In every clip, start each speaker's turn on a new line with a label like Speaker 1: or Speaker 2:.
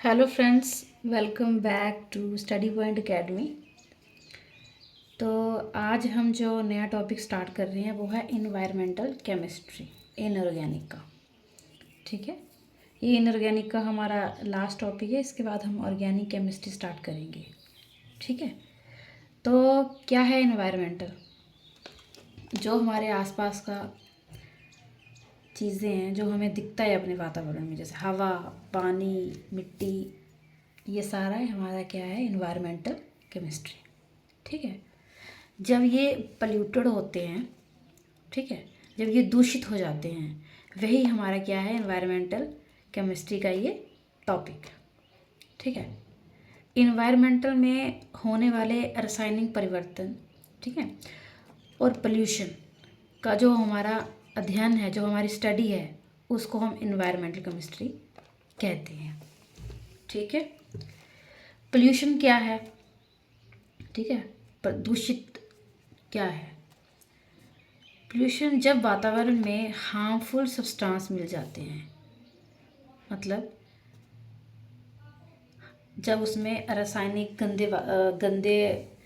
Speaker 1: Hello friends, welcome back to study point academy. तो आज हम जो नया टॉपिक स्टार्ट कर रहे हैं वो है इन्वायरमेंटल केमिस्ट्री, इनऑर्गेनिक का। ठीक है, ये इनऑर्गेनिक का हमारा लास्ट टॉपिक है। इसके बाद हम ऑर्गेनिक केमिस्ट्री स्टार्ट करेंगे। ठीक है, तो क्या है इन्वायरमेंटल? जो हमारे आसपास का चीज़ें हैं, जो हमें दिखता है अपने वातावरण में, जैसे हवा, पानी, मिट्टी, ये सारा हमारा क्या है, इन्वायरमेंटल केमिस्ट्री। ठीक है, जब ये पल्यूटेड होते हैं, ठीक है, जब ये दूषित हो जाते हैं, वही हमारा क्या है, इन्वायरमेंटल केमिस्ट्री का ये टॉपिक। ठीक है, इन्वायरमेंटल में होने वाले रासायनिक परिवर्तन, ठीक है, और पोल्यूशन का जो हमारा अध्ययन है, जो हमारी स्टडी है, उसको हम इन्वायरमेंटल केमिस्ट्री कहते हैं। ठीक है, पोल्यूशन क्या है? ठीक है, प्रदूषित क्या है? पोल्यूशन जब वातावरण में हार्मफुल सब्सटेंस मिल जाते हैं, मतलब जब उसमें रासायनिक गंदे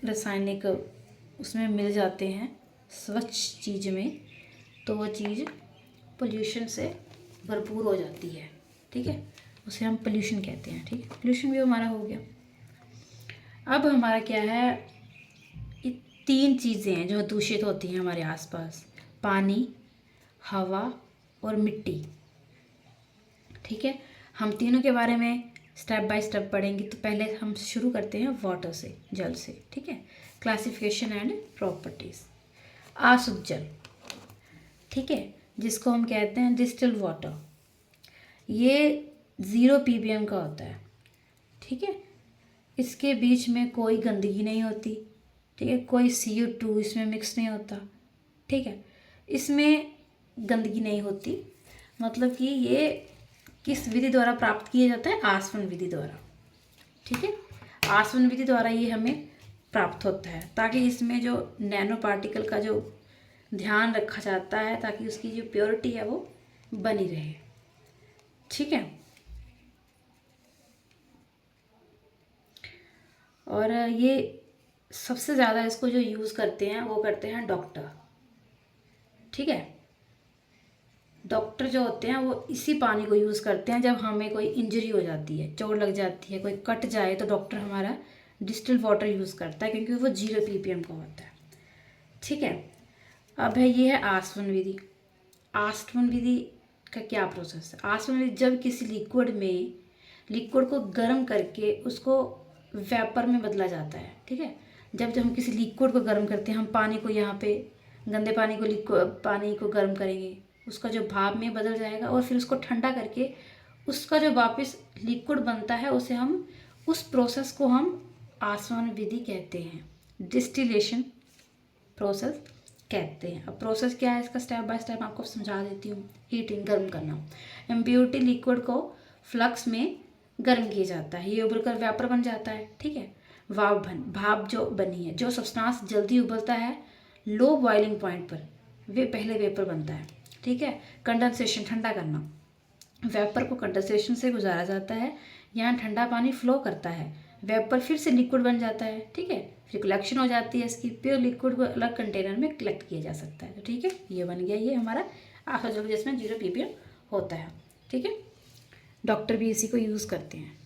Speaker 1: रासायनिक उसमें मिल जाते हैं स्वच्छ चीज़ में, तो वो चीज़ पोल्यूशन से भरपूर हो जाती है। ठीक है, उसे हम पोल्यूशन कहते हैं। ठीक है, पोल्यूशन भी हमारा हो गया। अब हमारा क्या है, ये तीन चीज़ें हैं जो दूषित होती हैं हमारे आसपास: पानी, हवा और मिट्टी। ठीक है, हम तीनों के बारे में स्टेप बाय स्टेप पढ़ेंगे। तो पहले हम शुरू करते हैं वाटर से, जल से। ठीक है, क्लासिफिकेशन एंड प्रॉपर्टीज़। अशुद्ध जल, ठीक है, जिसको हम कहते हैं डिस्टिल्ड वाटर, ये 0 ppm का होता है। ठीक है, इसके बीच में कोई गंदगी नहीं होती। ठीक है, कोई CO2 इसमें मिक्स नहीं होता। ठीक है, इसमें गंदगी नहीं होती, मतलब कि ये किस विधि द्वारा प्राप्त किया जाता है? आसवन विधि द्वारा। ठीक है, आसवन विधि द्वारा ये हमें प्राप्त होता है, ताकि इसमें जो नैनो पार्टिकल का जो ध्यान रखा जाता है, ताकि उसकी जो प्योरिटी है वो बनी रहे। ठीक है, और ये सबसे ज़्यादा इसको जो यूज़ करते हैं वो करते हैं डॉक्टर। ठीक है, डॉक्टर जो होते हैं वो इसी पानी को यूज़ करते हैं। जब हमें कोई इंजरी हो जाती है, चोट लग जाती है, कोई कट जाए, तो डॉक्टर हमारा डिस्टिल्ड वाटर यूज़ करता है, क्योंकि वो 0 ppm का होता है। ठीक है, अब है ये है आसवन विधि। आसवन विधि का क्या प्रोसेस है? आसवन विधि जब किसी लिक्विड को गर्म करके उसको वेपर में बदला जाता है। ठीक है, जब हम किसी लिक्विड को गर्म करते हैं, हम पानी को यहाँ पे गंदे पानी को गर्म करेंगे, उसका जो भाप में बदल जाएगा, और फिर उसको ठंडा करके उसका जो वापस लिक्विड बनता है, उस प्रोसेस को हम आसवन विधि कहते हैं, डिस्टिलेशन प्रोसेस कहते हैं। अब प्रोसेस क्या है इसका, स्टेप बाय स्टेप आपको समझा देती हूँ। हीटिंग, गर्म करना। इम्प्योरिटी लिक्विड को फ्लक्स में गर्म किया जाता है, ये उबलकर वेपर बन जाता है। ठीक है, भाप जो बनी है, जो सब्सटेंस जल्दी उबलता है लो बॉइलिंग पॉइंट पर, वे पहले वेपर बनता है। ठीक है, कंडेंसेशन, ठंडा करना। वेपर को कंडेंसेशन से गुजारा जाता है, यहाँ ठंडा पानी फ्लो करता है, वेपर फिर से लिक्विड बन जाता है। ठीक है, फिर कलेक्शन हो जाती है इसकी, प्योर लिक्विड को अलग कंटेनर में कलेक्ट किया जा सकता है। तो ठीक है, ये बन गया ये हमारा आखिर जल, जिसमें 0 ppm होता है। ठीक है, डॉक्टर भी इसी को यूज़ करते हैं।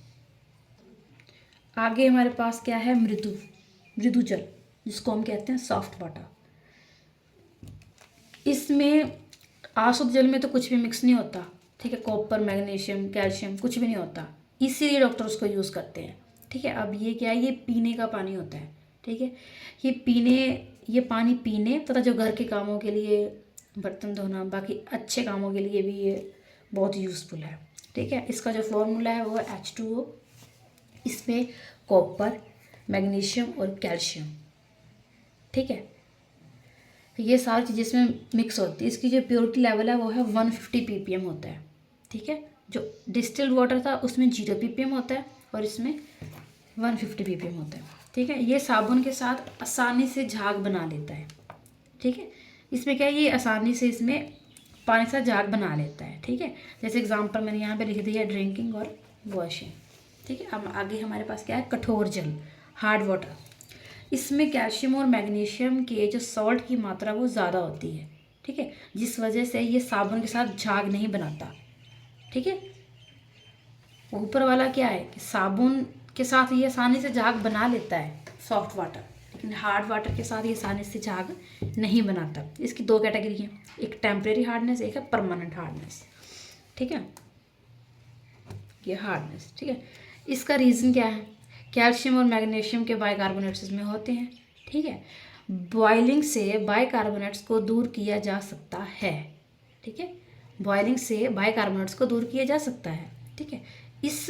Speaker 1: आगे हमारे पास क्या है, मृदु जल, जिसको हम कहते हैं सॉफ्ट वाटर। इसमें अशुद्ध जल में तो कुछ भी मिक्स नहीं होता। ठीक है, कॉपर, मैग्नीशियम, कैल्शियम कुछ भी नहीं होता, इसीलिए डॉक्टर उसको यूज़ करते हैं। ठीक है, अब ये क्या है, ये पीने का पानी होता है। ठीक है, ये पानी पीने तथा जो घर के कामों के लिए, बर्तन धोना, बाकी अच्छे कामों के लिए भी ये बहुत यूज़फुल है। ठीक है, इसका जो फॉर्मूला है वो है H2O। इसमें कॉपर, मैग्नीशियम और कैल्शियम, ठीक है, ये सारी चीज़ें इसमें मिक्स होती है। इसकी जो प्योरिटी लेवल है वो है 150 ppm होता है। ठीक है, जो डिस्टिल्ड वाटर था उसमें 0 ppm होता है, और इसमें 150 ppm होता है। ठीक है, ये साबुन के साथ आसानी से झाग बना लेता है। ठीक है, इसमें क्या है, ये आसानी से इसमें पानी के साथ झाग बना लेता है। ठीक है, जैसे एग्जांपल मैंने यहाँ पे लिख दिया, ड्रिंकिंग और वॉशिंग। ठीक है। अब आगे हमारे पास क्या है, कठोर जल, हार्ड वाटर। इसमें कैल्शियम और मैग्नीशियम के जो सॉल्ट की मात्रा वो ज़्यादा होती है, ठीक है, जिस वजह से ये साबुन के साथ झाग नहीं बनाता, ठीक है। ऊपर वाला क्या है कि साबुन के साथ ये आसानी से झाग बना लेता है सॉफ्ट वाटर, लेकिन हार्ड वाटर के साथ ये आसानी से झाग नहीं बनाता। इसकी दो कैटेगरी हैं, एक टेम्परेरी हार्डनेस, एक है परमानेंट हार्डनेस, ठीक है, ये हार्डनेस, ठीक है। इसका रीज़न क्या है, कैल्शियम और मैग्नीशियम के बाइकार्बोनेट्स इसमें होते हैं, ठीक है। बॉइलिंग से बाइकार्बोनेट्स को दूर किया जा सकता है, ठीक है, बॉइलिंग से बाइकार्बोनेट्स को दूर किया जा सकता है, ठीक है। इस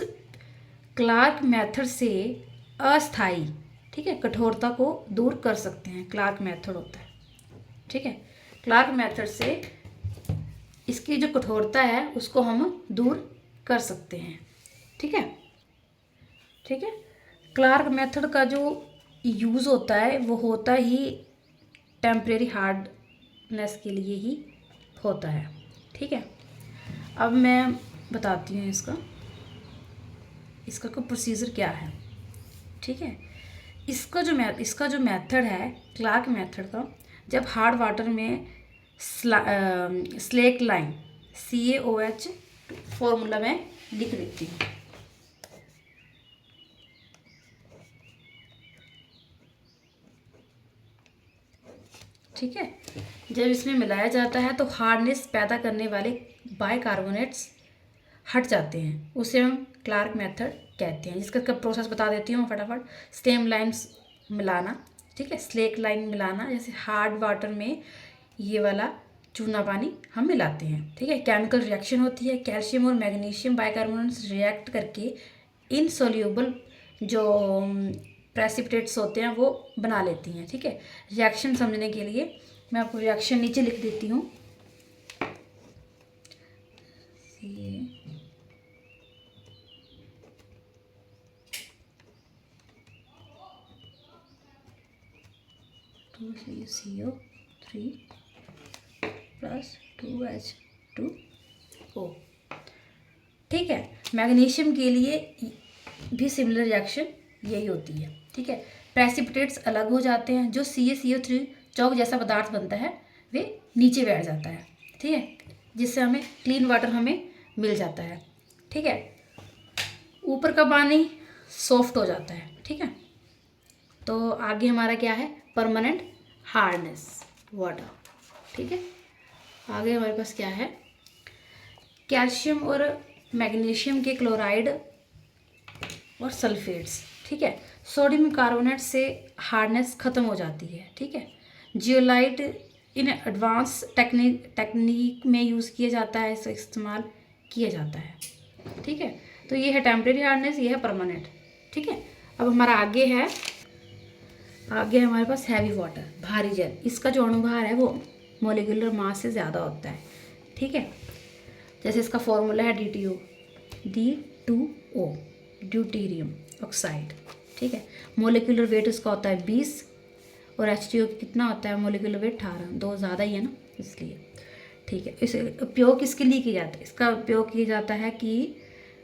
Speaker 1: क्लार्क मेथड से अस्थाई, ठीक है, कठोरता को दूर कर सकते हैं, क्लार्क मेथड होता है, ठीक है। क्लार्क मेथड से इसकी जो कठोरता है उसको हम दूर कर सकते हैं, ठीक है, ठीक है। क्लार्क मेथड का जो यूज़ होता है वो होता ही टेम्परेरी हार्डनेस के लिए ही होता है, ठीक है। अब मैं बताती हूँ इसका कोई प्रोसीजर क्या है, ठीक है। इसका जो मेथड है क्लार्क मेथड का, जब हार्ड वाटर में स्लेक लाइन CaOH फॉर्मूला में लिख देती हूँ, ठीक है। जब इसमें मिलाया जाता है तो हार्डनेस पैदा करने वाले बाइकार्बोनेट्स हट जाते हैं, उसे हम क्लार्क मेथड कहते हैं। इसका प्रोसेस बता देती हूँ फटाफट। स्टेम लाइन्स मिलाना, ठीक है, स्लेक लाइन मिलाना, जैसे हार्ड वाटर में ये वाला चूना पानी हम मिलाते हैं, ठीक है। केमिकल रिएक्शन होती है, कैल्शियम और मैग्नीशियम बाइकार्बोनेट्स रिएक्ट करके इनसोल्यूबल जो प्रेसिपिटेट्स होते हैं वो बना लेती हैं, ठीक है। रिएक्शन समझने के लिए मैं आपको रिएक्शन नीचे लिख देती हूँ। CO3 प्लस 2H2O, ठीक है। मैग्नीशियम के लिए भी सिमिलर रिएक्शन यही होती है, ठीक है। प्रेसिपिटेट्स अलग हो जाते हैं, जो CaCO3 चौक जैसा पदार्थ बनता है वे नीचे बैठ जाता है, ठीक है, जिससे हमें क्लीन वाटर हमें मिल जाता है, ठीक है। ऊपर का पानी सॉफ्ट हो जाता है, ठीक है। तो आगे हमारा क्या है, परमानेंट हार्डनेस वाटर, ठीक है। आगे हमारे पास क्या है, कैल्शियम और मैग्नीशियम के क्लोराइड और सल्फेट्स, ठीक है। सोडियम कार्बोनेट से हार्डनेस ख़त्म हो जाती है, ठीक है। जियोलाइट इन एडवांस टेक्निक में यूज़ किया जाता है, इसे इस्तेमाल किया जाता है, ठीक है। तो ये है टेम्परेरी हार्डनेस, ये है परमानेंट, ठीक है। अब हमारा आगे हमारे पास हैवी वाटर, भारी जल। इसका जो अणुभार है वो मोलिकुलर मास से ज़्यादा होता है, ठीक है। जैसे इसका फॉर्मूला है D2O, ड्यूटीरियम ऑक्साइड, ठीक है। मोलिकुलर वेट उसका होता है 20 और H2O कितना होता है, मोलिकुलर वेट 18, दो ज़्यादा ही है ना इसलिए, ठीक है। इसे उपयोग किसके लिए किया जाता है, इसका उपयोग किया जाता है कि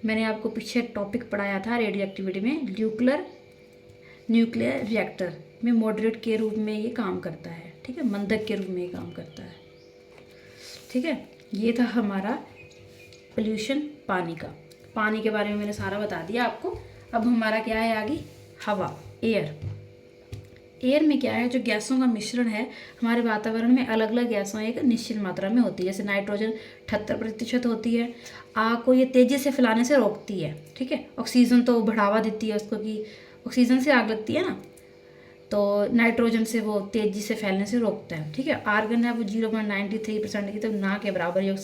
Speaker 1: मैंने आपको पीछे टॉपिक पढ़ाया था रेडियो एक्टिविटी में, न्यूक्लियर रिएक्टर में मॉडरेट के रूप में ये काम करता है, ठीक है, मंदक के रूप में ये काम करता है, ठीक है। ये था हमारा पोल्यूशन पानी के बारे में मैंने सारा बता दिया आपको। अब हमारा क्या है आगे, हवा, एयर में क्या है, जो गैसों का मिश्रण है हमारे वातावरण में, अलग अलग गैसों एक निश्चित मात्रा में होती है। जैसे नाइट्रोजन 78% होती है, आग को ये तेज़ी से फैलाने से रोकती है, ठीक है। ऑक्सीजन तो बढ़ावा देती है उसको, कि ऑक्सीजन से आग लगती है ना, तो नाइट्रोजन से वो तेज़ी से फैलने से रोकता है, ठीक है। आर्गन है वो 0.93% की, तो ना के बराबर ये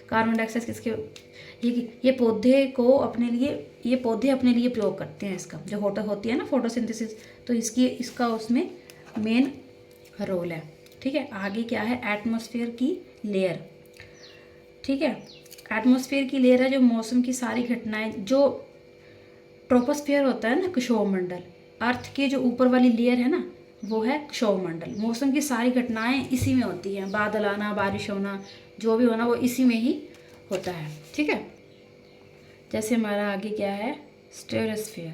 Speaker 1: कार्बन डाइऑक्साइड किसके, ये पौधे अपने लिए प्रयोग करते हैं, इसका जो होती है ना फोटोसिंथेसिस, तो इसका उसमें मेन रोल है, ठीक है। आगे क्या है, एटमॉस्फेयर की लेयर, ठीक है। एटमॉस्फेयर की लेयर है जो मौसम की सारी घटनाएं, जो ट्रोपोस्फेयर होता है ना, क्षोभमंडल, अर्थ के जो ऊपर वाली लेयर है ना वो है क्षोभमंडल। मौसम की सारी घटनाएं इसी में होती हैं, बादल आना, बारिश होना, जो भी होना वो इसी में ही होता है, ठीक है। जैसे हमारा आगे क्या है, स्ट्रेटोस्फीयर,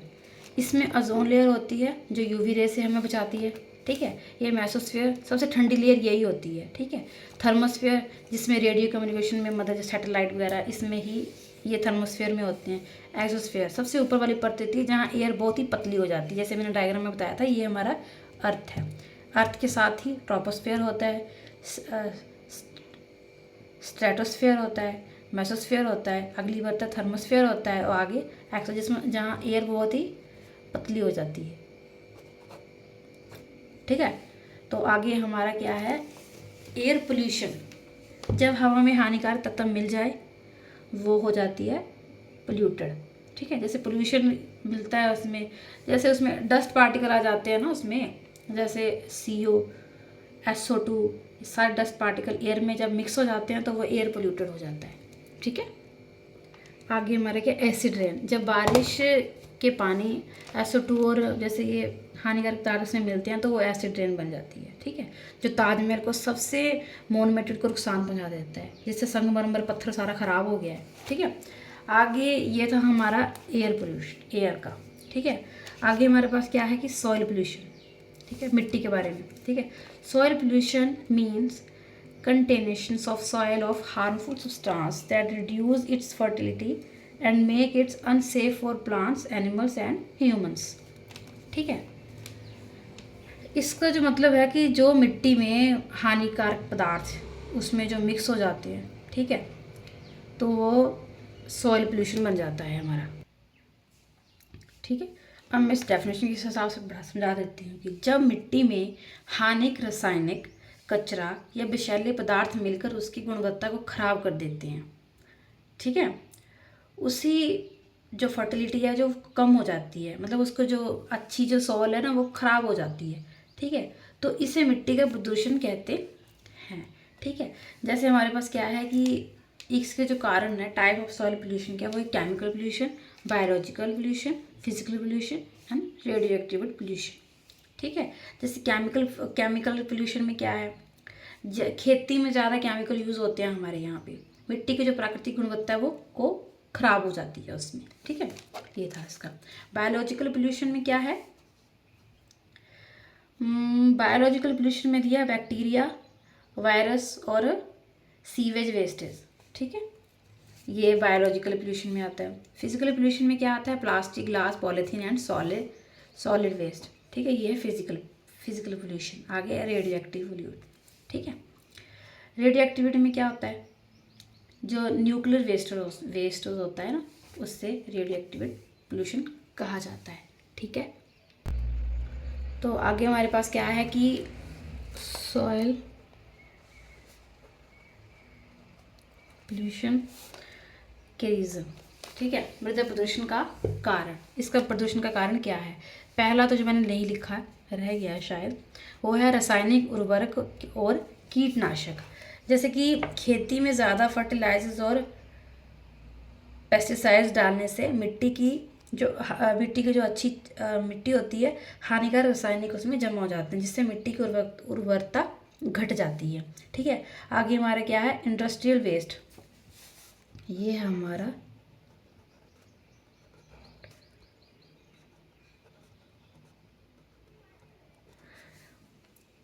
Speaker 1: इसमें ओजोन लेयर होती है जो यूवी रे से हमें बचाती है, ठीक है। ये मेसोस्फीयर, सबसे ठंडी लेयर यही होती है, ठीक है। थर्मोस्फीयर, जिसमें रेडियो कम्युनिकेशन में मदद, सैटेलाइट वगैरह इसमें ही ये थर्मोस्फीयर में होते हैं। एक्सोस्फीयर, सबसे ऊपर वाली परत होती है जहाँ एयर बहुत ही पतली हो जाती है, जैसे मैंने डायग्राम में बताया था, ये हमारा अर्थ है। अर्थ के साथ ही ट्रोपोस्फीयर होता है, स्ट्रेटोस्फीयर होता है, मेसोस्फीयर होता है, अगली बार तक थर्मोस्फीयर होता है, और आगे एक्सो, जिसमें जहाँ एयर बहुत ही पतली हो जाती है, ठीक है। तो आगे हमारा क्या है, एयर पोल्यूशन, जब हवा में हानिकारक तत्व मिल जाए वो हो जाती है पोल्यूटेड, ठीक है। जैसे पोल्यूशन मिलता है उसमें, जैसे उसमें डस्ट पार्टिकल आ जाते हैं ना उसमें, जैसे CO, SO2, सारे डस्ट पार्टिकल एयर में जब मिक्स हो जाते हैं तो वो एयर पोल्यूटेड हो जाता है, ठीक है। आगे हमारे क्या, एसिड रेन, जब बारिश के पानी SO2 और जैसे ये हानिकारक पदार्थ उसमें मिलते हैं तो वो एसिड रेन बन जाती है, ठीक है। जो ताजमहल को सबसे मोनुमेंटेड को नुकसान पहुंचा देता है, जिससे संगमरमर पत्थर सारा ख़राब हो गया है, ठीक है। आगे ये था हमारा एयर पोल्यूशन, एयर का, ठीक है। आगे हमारे पास क्या है कि सॉइल पोल्यूशन, ठीक है, मिट्टी के बारे में, ठीक है। Soil pollution means contamination of soil of harmful substance that reduce its fertility and make it unsafe for plants, animals and humans, ठीक है। इसका जो मतलब है कि जो मिट्टी में हानिकारक पदार्थ उसमें जो मिक्स हो जाते हैं, ठीक है, तो वो सॉइल पोल्यूशन बन जाता है हमारा, ठीक है। अब मैं इस डेफिनेशन के हिसाब से समझा देती हूँ कि जब मिट्टी में हानिक रासायनिक कचरा या विषैले पदार्थ मिलकर उसकी गुणवत्ता को खराब कर देते हैं, ठीक है, उसी जो फर्टिलिटी है जो कम हो जाती है, मतलब उसको जो अच्छी जो सॉइल है ना वो खराब हो जाती है, ठीक है। तो इसे मिट्टी का प्रदूषण कहते हैं, ठीक है। जैसे हमारे पास क्या है कि इसके जो कारण है, टाइप ऑफ सॉइल पोल्यूशन क्या, वो chemical pollution, biological pollution, physical pollution and radio active pollution, ठीक है। जैसे केमिकल पोल्यूशन में क्या है, खेती में ज़्यादा केमिकल यूज़ होते हैं हमारे यहाँ पे, मिट्टी की जो प्राकृतिक गुणवत्ता है वो को खराब हो जाती है उसमें, ठीक है। ये था इसका। बायोलॉजिकल पोल्यूशन में क्या है, बायोलॉजिकल पोल्यूशन में दिया बैक्टीरिया, वायरस और सीवेज वेस्टेज, ठीक है, ये बायोलॉजिकल पोल्यूशन में आता है। फिजिकल पोल्यूशन में क्या आता है, plastic, glass, polythene and solid waste, ठीक है, ये है फिजिकल पोल्यूशन। आगे है रेडियो एक्टिव पोल्यूशन, ठीक है। रेडियो एक्टिविटी में क्या होता है, जो न्यूक्लियर वेस्ट होता है ना, उससे रेडियो एक्टिव पोल्यूशन कहा जाता है, ठीक है। तो आगे हमारे पास क्या है कि सॉइल पोल्यूशन के रीज़न, ठीक है, मृदा प्रदूषण का कारण। इसका प्रदूषण का कारण क्या है, पहला तो जो मैंने नहीं लिखा रह गया है शायद, वो है रासायनिक उर्वरक और कीटनाशक। जैसे कि खेती में ज़्यादा फर्टिलाइजर्स और पेस्टिसाइड्स डालने से मिट्टी की जो अच्छी मिट्टी होती है, हानिकारक रासायनिक उसमें जमा हो जाते हैं, जिससे मिट्टी की उर्वरता घट जाती है, ठीक है। आगे हमारा क्या है, इंडस्ट्रियल वेस्ट, ये है हमारा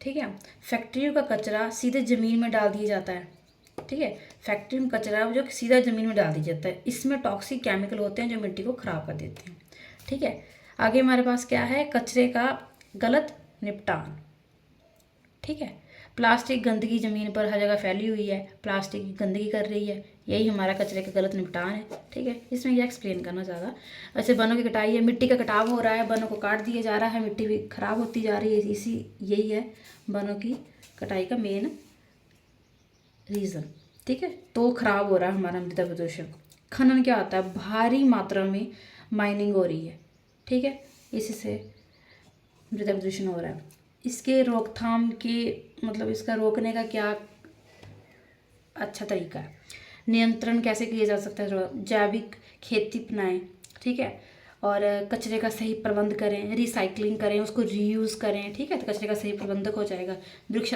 Speaker 1: ठीक है। फैक्ट्रियों का कचरा सीधे ज़मीन में डाल दिया जाता है, ठीक है, फैक्ट्री में कचरा जो सीधा ज़मीन में डाल दिया जाता है, इसमें टॉक्सिक केमिकल होते हैं जो मिट्टी को ख़राब कर देते हैं, ठीक है। आगे हमारे पास क्या है, कचरे का गलत निपटान, ठीक है। प्लास्टिक गंदगी ज़मीन पर हर जगह फैली हुई है, प्लास्टिक गंदगी कर रही है, यही हमारा कचरे का गलत निपटान है, ठीक है। इसमें यह एक्सप्लेन करना ज़्यादा, ऐसे वनों की कटाई है, मिट्टी का कटाव हो रहा है, वनों को काट दिया जा रहा है, मिट्टी भी खराब होती जा रही है, यही है वनों की कटाई का मेन रीज़न, ठीक है। तो खराब हो रहा है हमारा मृदा प्रदूषण। खनन क्या होता है, भारी मात्रा में माइनिंग हो रही है, ठीक है, इसी से मृदा प्रदूषण हो रहा है। इसके रोकथाम के मतलब इसका रोकने का क्या अच्छा तरीका है, नियंत्रण कैसे किया जा सकता है, जैविक खेती अपनाएं, ठीक है, और कचरे का सही प्रबंध करें, रिसाइकलिंग करें, उसको रीयूज़ करें, ठीक है, तो कचरे का सही प्रबंधक हो जाएगा।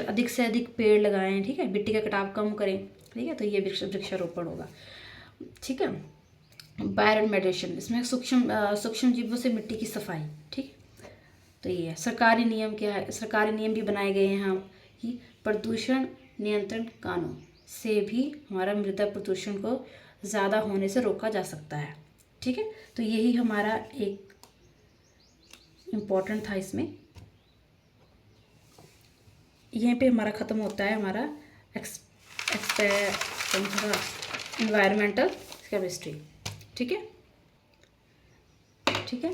Speaker 1: अधिक से अधिक पेड़ लगाएं, ठीक है, मिट्टी का कटाव कम करें, ठीक है, तो ये वृक्षारोपण होगा, ठीक है। बायोमेडिशन, इसमें सूक्ष्म जीवों से मिट्टी की सफाई। ठीक, तो ये है। सरकारी नियम क्या है, सरकारी नियम भी बनाए गए हैं यहाँ कि प्रदूषण नियंत्रण कानून से भी हमारा मृदा प्रदूषण को ज़्यादा होने से रोका जा सकता है। ठीक है, तो यही हमारा एक इम्पोर्टेंट था इसमें। यहीं पे हमारा ख़त्म होता है हमारा इन्वायरमेंटल केमिस्ट्री। ठीक है, ठीक है।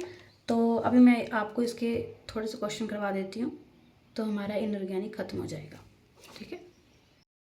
Speaker 1: तो अभी मैं आपको इसके थोड़े से क्वेश्चन करवा देती हूँ, तो हमारा इनऑर्गेनिक ख़त्म हो जाएगा। ठीक है।